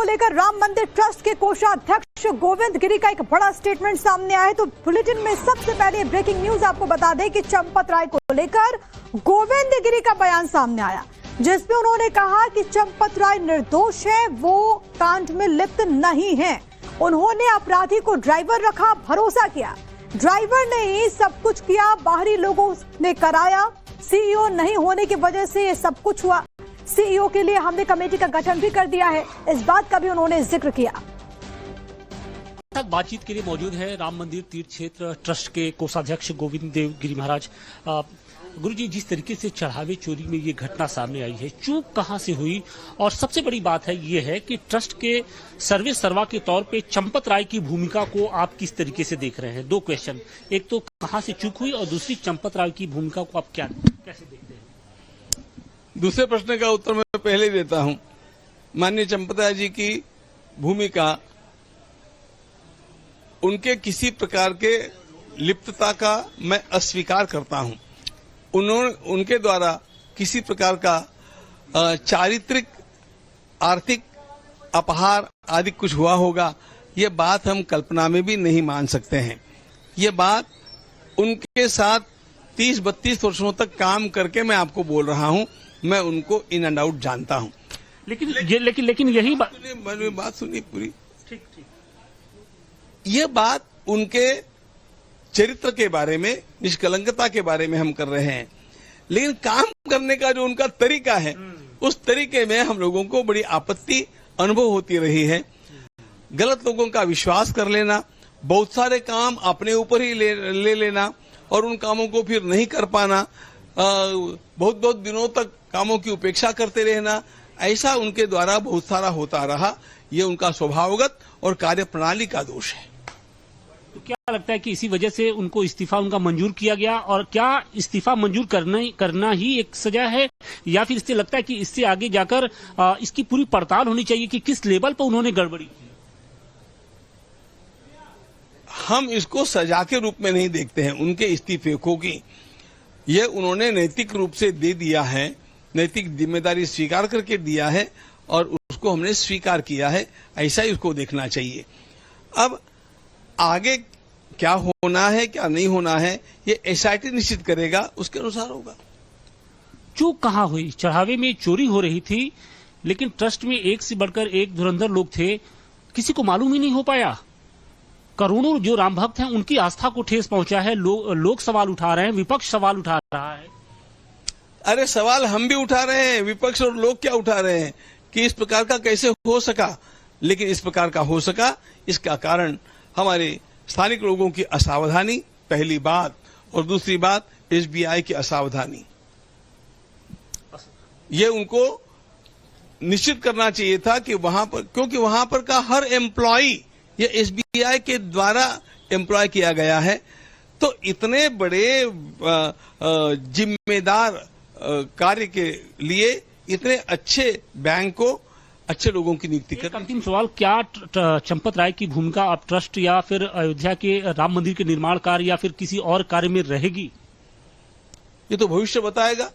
लेकर राम मंदिर ट्रस्ट के कोषाध्यक्ष गोविंद गिरी का एक बड़ा स्टेटमेंट सामने आया है। तो बुलेटिन में सबसे पहले ब्रेकिंग न्यूज आपको बता दें कि चंपत राय को लेकर गोविंद गिरी का बयान सामने आया, जिसमें उन्होंने कहा कि चंपत राय निर्दोष है, वो कांड में लिप्त नहीं है। उन्होंने अपराधी को ड्राइवर रखा, भरोसा किया, ड्राइवर ने ही सब कुछ किया, बाहरी लोगों ने कराया, सीईओ नहीं होने की वजह से ये सब कुछ हुआ। सीईओ के लिए हमने कमेटी का गठन भी कर दिया है, इस बात का भी उन्होंने जिक्र किया। बातचीत के लिए मौजूद है राम मंदिर तीर्थ क्षेत्र ट्रस्ट के कोषाध्यक्ष गोविंद देव गिरी महाराज। गुरुजी, जिस तरीके से चढ़ावे चोरी में ये घटना सामने आई है, चूक कहां से हुई? और सबसे बड़ी बात है ये है कि ट्रस्ट के सर्वे सर्वा के तौर पे चंपत राय की भूमिका को आप किस तरीके से देख रहे हैं? दो क्वेश्चन, एक तो कहां से चूक हुई और दूसरी चंपत राय की भूमिका को आप कैसे देखते हैं? दूसरे प्रश्न का उत्तर मैं पहले देता हूं। माननीय चंपत राय जी की भूमिका, उनके किसी प्रकार के लिप्तता का मैं अस्वीकार करता हूं। उनके द्वारा किसी प्रकार का चारित्रिक, आर्थिक अपहार आदि कुछ हुआ होगा, ये बात हम कल्पना में भी नहीं मान सकते हैं। ये बात उनके साथ 30-32 वर्षों तक काम करके मैं आपको बोल रहा हूं, मैं उनको इन एंड आउट जानता हूं। लेकिन यही बात सुनिए पूरी। ठीक। ये बात उनके चरित्र के बारे में, निष्कलंकता के बारे में हम कर रहे हैं, लेकिन काम करने का जो उनका तरीका है, उस तरीके में हम लोगों को बड़ी आपत्ति अनुभव होती रही है। गलत लोगों का विश्वास कर लेना, बहुत सारे काम अपने ऊपर ही ले लेना और उन कामों को फिर नहीं कर पाना, बहुत दिनों तक कामों की उपेक्षा करते रहना, ऐसा उनके द्वारा बहुत सारा होता रहा। ये उनका स्वभावगत और कार्यप्रणाली का दोष है। तो क्या लगता है कि इसी वजह से उनको इस्तीफा उनका मंजूर किया गया? और क्या इस्तीफा मंजूर करना ही एक सजा है, या फिर इससे लगता है कि इससे आगे जाकर इसकी पूरी पड़ताल होनी चाहिए कि किस लेवल पर उन्होंने गड़बड़ी की? हम इसको सजा के रूप में नहीं देखते हैं उनके इस्तीफे को, की ये उन्होंने नैतिक रूप से दे दिया है, नैतिक जिम्मेदारी स्वीकार करके दिया है और उसको हमने स्वीकार किया है, ऐसा ही उसको देखना चाहिए। अब आगे क्या होना है, क्या नहीं होना है, ये एसआईटी निश्चित करेगा, उसके अनुसार होगा। चूक कहां हुई? चढ़ावे में चोरी हो रही थी, लेकिन ट्रस्ट में एक से बढ़कर एक धुरंधर लोग थे, किसी को मालूम ही नहीं हो पाया। करोड़ों जो राम भक्त हैं, उनकी आस्था को ठेस पहुंचा है। लोग सवाल उठा रहे हैं, विपक्ष सवाल उठा रहा है। अरे सवाल हम भी उठा रहे हैं, विपक्ष और लोग क्या उठा रहे हैं कि इस प्रकार का कैसे हो सका। लेकिन इस प्रकार का हो सका, इसका कारण हमारे स्थानिक लोगों की असावधानी, पहली बात, और दूसरी बात एसबीआई की असावधानी। ये उनको निश्चित करना चाहिए था कि वहां पर, क्योंकि वहां पर का हर एम्प्लॉई ये एसबीआई के द्वारा एम्प्लॉय किया गया है, तो इतने बड़े जिम्मेदार कार्य के लिए इतने अच्छे बैंक को अच्छे लोगों की नियुक्ति कर। अंतिम सवाल, क्या चंपत राय की भूमिका अब ट्रस्ट या फिर अयोध्या के राम मंदिर के निर्माण कार्य या फिर किसी और कार्य में रहेगी? ये तो भविष्य बताएगा।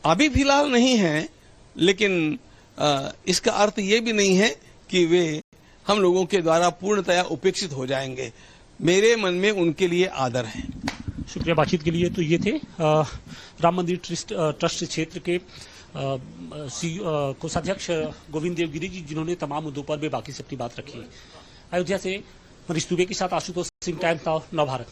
अभी फिलहाल नहीं है, लेकिन इसका अर्थ ये भी नहीं है कि वे हम लोगों के द्वारा पूर्णतया उपेक्षित हो जाएंगे। मेरे मन में उनके लिए आदर है। शुक्रिया बातचीत के लिए। तो ये थे राम मंदिर ट्रस्ट क्षेत्र के कोषाध्यक्ष गोविंद देव गिरी जी, जिन्होंने तमाम मुद्दों पर बेबाकी से अपनी बात रखी। अयोध्या से मनीष दुबे के साथ आशुतोष सिंह, टाइम्स नाउ, नव भारत।